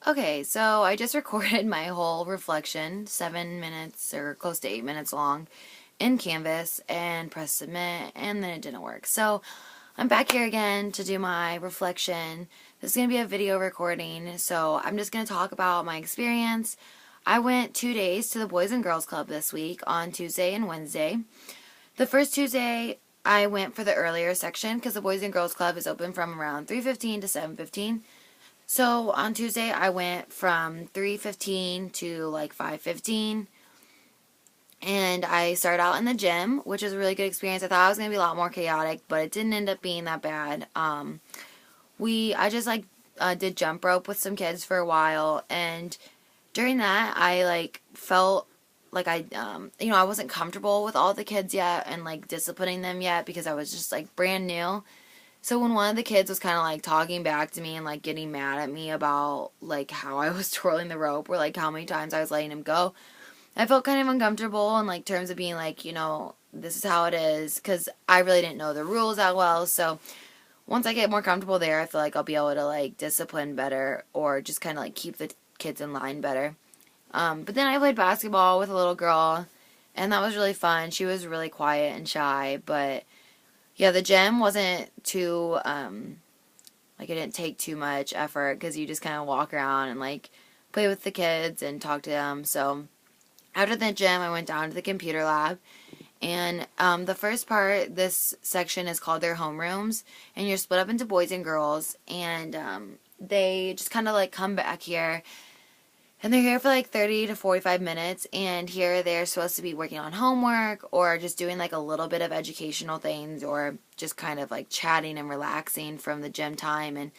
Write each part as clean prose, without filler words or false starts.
Okay, so I just recorded my whole reflection, 7 minutes or close to 8 minutes long, in Canvas and pressed submit, and then it didn't work. So I'm back here again to do my reflection. This is going to be a video recording, so I'm just going to talk about my experience. I went 2 days to the Boys and Girls Club this week on Tuesday and Wednesday. The first Tuesday, I went for the earlier section because the Boys and Girls Club is open from around 3:15 to 7:15. So on Tuesday I went from 3:15 to like 5:15, and I started out in the gym, which was a really good experience. I thought it was gonna be a lot more chaotic, but it didn't end up being that bad. I just did jump rope with some kids for a while, and during that I felt like I wasn't comfortable with all the kids yet and like disciplining them yet because I was just like brand new. So when one of the kids was kind of like talking back to me and like getting mad at me about like how I was twirling the rope or like how many times I was letting him go, I felt kind of uncomfortable in like terms of being like, this is how it is, because I really didn't know the rules that well. So once I get more comfortable there, I feel like I'll be able to like discipline better or just kind of like keep the kids in line better. But then I played basketball with a little girl, and that was really fun. She was really quiet and shy, but yeah, the gym wasn't too, it didn't take too much effort because you just kind of walk around and, like, play with the kids and talk to them. So, after the gym, I went down to the computer lab. And the first part, this section is called their homerooms. And you're split up into boys and girls. And they just kind of, like, come back here. And they're here for like 30 to 45 minutes, and here they're supposed to be working on homework or just doing like a little bit of educational things or just kind of like chatting and relaxing from the gym time and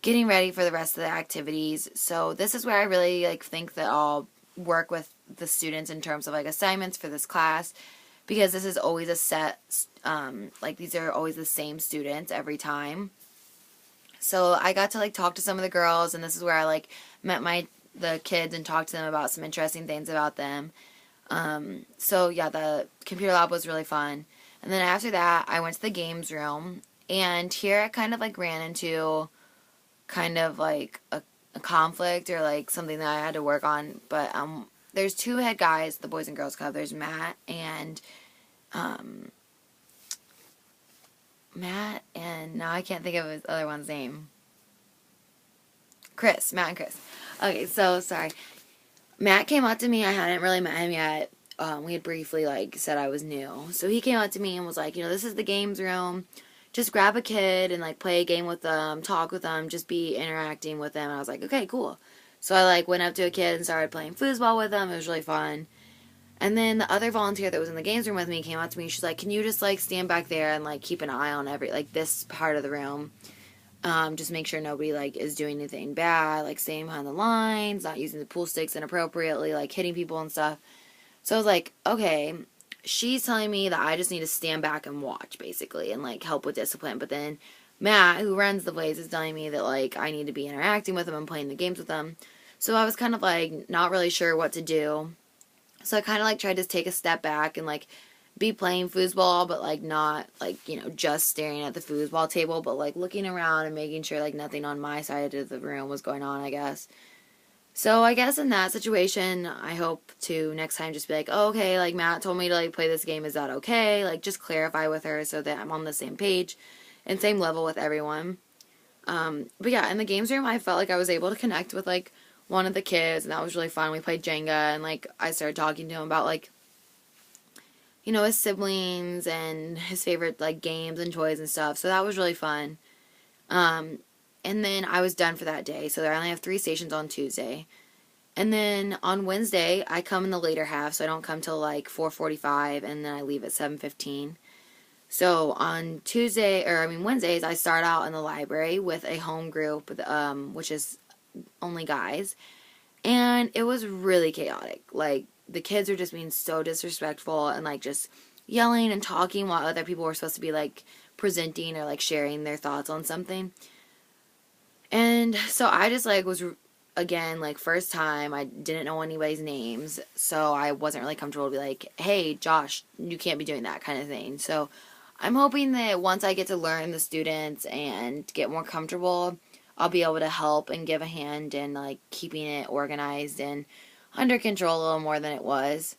getting ready for the rest of the activities. So this is where I really like think that I'll work with the students in terms of like assignments for this class, because this is always a set, these are always the same students every time. So I got to like talk to some of the girls, and this is where I like met the kids and talked to them about some interesting things about them. So yeah, the computer lab was really fun. And then after that, I went to the games room, and here I kind of like ran into kind of like a conflict or like something that I had to work on. But there's two head guys, the Boys and Girls Club. There's um, Matt, and now I can't think of his other one's name. Matt and Chris. Okay, so sorry. Matt came up to me. I hadn't really met him yet. We had briefly like said I was new. So he came up to me and was like, this is the games room. Just grab a kid and like play a game with them, talk with them, just be interacting with them. And I was like, okay, cool. So I like went up to a kid and started playing foosball with them. It was really fun. And then the other volunteer that was in the games room with me came up to me. She's like, can you just like stand back there and like keep an eye on this part of the room? Just make sure nobody like is doing anything bad, like staying behind the lines, not using the pool sticks inappropriately, like hitting people and stuff. So I was like, okay, she's telling me that I just need to stand back and watch basically and like help with discipline. But then Matt, who runs the place, is telling me that like I need to be interacting with them and playing the games with them. So I was kind of like not really sure what to do. So I kind of like tried to take a step back and like be playing foosball, but like not like, just staring at the foosball table, but like looking around and making sure like nothing on my side of the room was going on, I guess. So I guess in that situation, I hope to next time just be like, oh, okay, like Matt told me to like play this game, is that okay? Like just clarify with her so that I'm on the same page and same level with everyone. But yeah, in the games room, I felt like I was able to connect with like one of the kids, and that was really fun. We played Jenga, and like I started talking to him about like his siblings and his favorite, like, games and toys and stuff. So that was really fun. And then I was done for that day. So I only have 3 stations on Tuesday. And then on Wednesday, I come in the later half. So I don't come till, like, 4:45, and then I leave at 7:15. So on Wednesdays, I start out in the library with a home group, which is only guys. And it was really chaotic. Like, the kids were just being so disrespectful and like just yelling and talking while other people were supposed to be like presenting or like sharing their thoughts on something. And so I just like was, again, like first time, I didn't know anybody's names, so I wasn't really comfortable to be like, hey Josh, you can't be doing that kind of thing. So I'm hoping that once I get to learn the students and get more comfortable, I'll be able to help and give a hand in like keeping it organized and under control a little more than it was.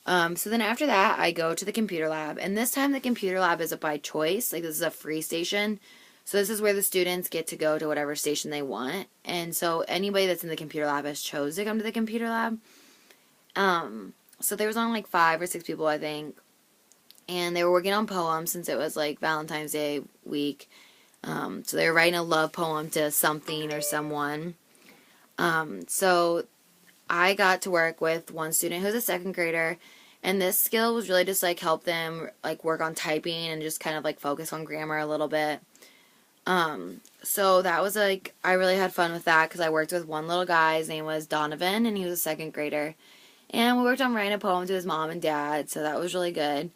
So then after that, I go to the computer lab, and this time the computer lab is by choice. Like, this is a free station. So this is where the students get to go to whatever station they want. And so anybody that's in the computer lab has chose to come to the computer lab. So there was only like 5 or 6 people, I think. And they were working on poems since it was like Valentine's Day week. So they were writing a love poem to something or someone. So I got to work with one student who's a 2nd grader, and this skill was really just like help them like work on typing and just kind of like focus on grammar a little bit. So that was like, I really had fun with that because I worked with one little guy. His name was Donovan, and he was a 2nd grader. And we worked on writing a poem to his mom and dad, so that was really good.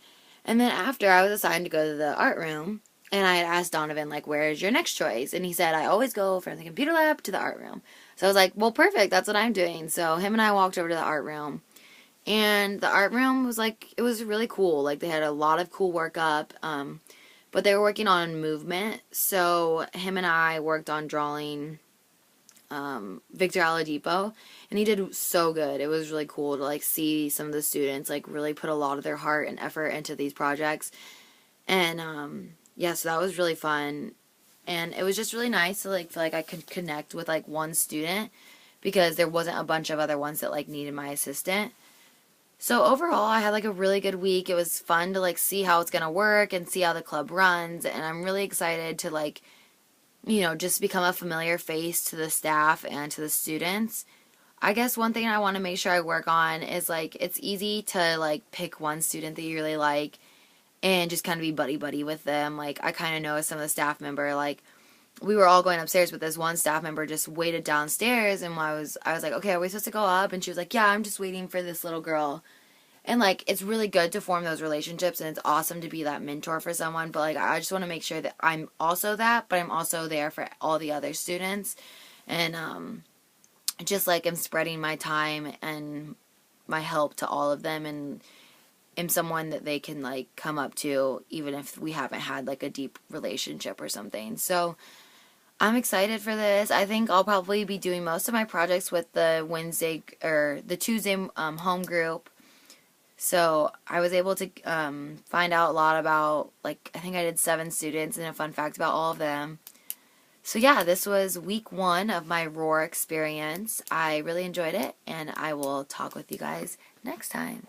And then after, I was assigned to go to the art room, and I had asked Donovan, like, where is your next choice? And he said, I always go from the computer lab to the art room. So I was like, well, perfect, that's what I'm doing. So him and I walked over to the art room. And the art room was like, it was really cool. Like, they had a lot of cool work up, but they were working on movement. So him and I worked on drawing Victor Oladipo, and he did so good. It was really cool to like see some of the students like really put a lot of their heart and effort into these projects. And yeah, so that was really fun. And it was just really nice to like feel like I could connect with like one student because there wasn't a bunch of other ones that like needed my assistant. So overall, I had like a really good week. It was fun to like see how it's going to work and see how the club runs, and I'm really excited to like, you know, just become a familiar face to the staff and to the students. I guess one thing I want to make sure I work on is like, it's easy to like pick one student that you really like and just kind of be buddy-buddy with them. Like, I kind of know some of the staff member, like, we were all going upstairs, but this one staff member just waited downstairs, and I was like, okay, are we supposed to go up? And she was like, yeah, I'm just waiting for this little girl. And, like, it's really good to form those relationships, and it's awesome to be that mentor for someone, but, like, I just want to make sure that I'm also that, but I'm also there for all the other students, and, just, like, I'm spreading my time and my help to all of them, and am someone that they can, like, come up to, even if we haven't had, like, a deep relationship or something. So I'm excited for this. I think I'll probably be doing most of my projects with the Wednesday or the Tuesday home group. So I was able to find out a lot about, like, I think I did 7 students and a fun fact about all of them. So yeah, this was week 1 of my Roar experience. I really enjoyed it, and I will talk with you guys next time.